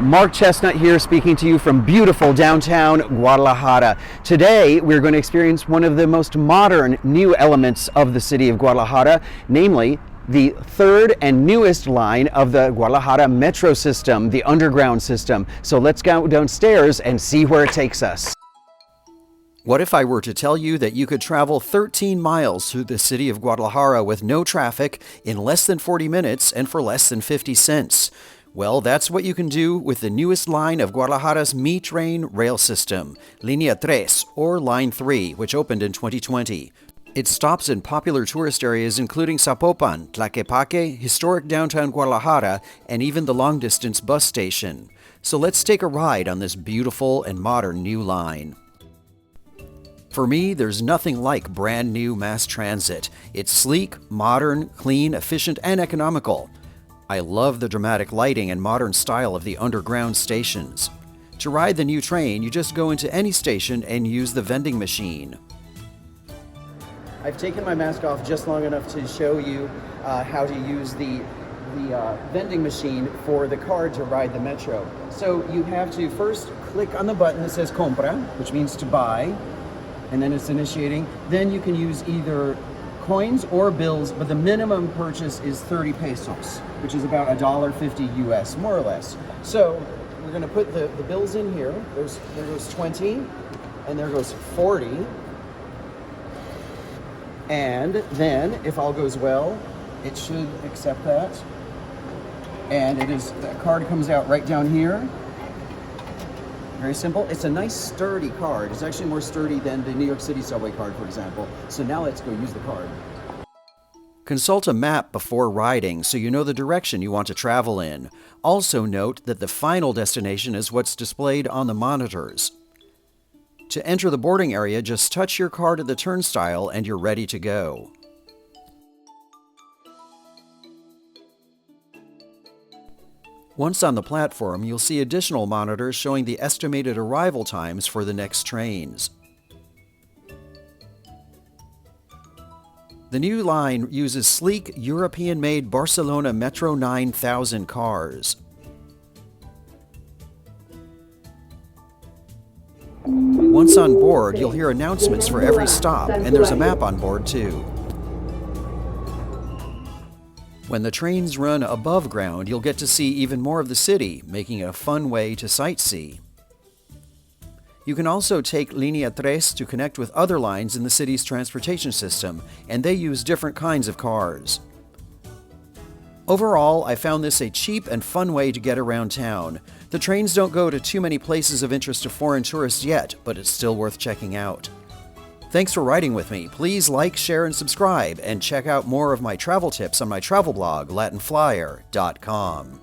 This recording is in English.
Mark Chesnut here, speaking to you from beautiful downtown Guadalajara. Today we're going to experience one of the most modern new elements of the city of Guadalajara, namely the third and newest line of the Guadalajara metro system, the underground system. So let's go downstairs and see where it takes us. What if I were to tell you that you could travel 13 miles through the city of Guadalajara with no traffic in less than 40 minutes and for less than 50 cents? Well, that's what you can do with the newest line of Guadalajara's MiTren rail system, Linea 3, or Line 3, which opened in 2020. It stops in popular tourist areas including Zapopan, Tlaquepaque, historic downtown Guadalajara, and even the long-distance bus station. So let's take a ride on this beautiful and modern new line. For me, there's nothing like brand new mass transit. It's sleek, modern, clean, efficient, and economical. I love the dramatic lighting and modern style of the underground stations. To ride the new train, you just go into any station and use the vending machine. I've taken my mask off just long enough to show you how to use the vending machine for the card to ride the metro. So you have to first click on the button that says compra, which means to buy, and then it's initiating. Then you can use either coins or bills, but the minimum purchase is 30 pesos, which is about $1.50 US, more or less. So we're going to put the bills in here. There goes 20, and there goes 40. And then, if all goes well, it should accept that. And the card comes out right down here. Very simple. It's a nice sturdy card. It's actually more sturdy than the New York City subway card, for example. So now let's go use the card. Consult a map before riding so you know the direction you want to travel in. Also note that the final destination is what's displayed on the monitors. To enter the boarding area, just touch your card at the turnstile and you're ready to go. Once on the platform, you'll see additional monitors showing the estimated arrival times for the next trains. The new line uses sleek, European-made Barcelona Metro 9000 cars. Once on board, you'll hear announcements for every stop, and there's a map on board too. When the trains run above ground, you'll get to see even more of the city, making it a fun way to sightsee. You can also take Linea 3 to connect with other lines in the city's transportation system, and they use different kinds of cars. Overall, I found this a cheap and fun way to get around town. The trains don't go to too many places of interest to foreign tourists yet, but it's still worth checking out. Thanks for riding with me. Please like, share, and subscribe, and check out more of my travel tips on my travel blog, LatinFlyer.com.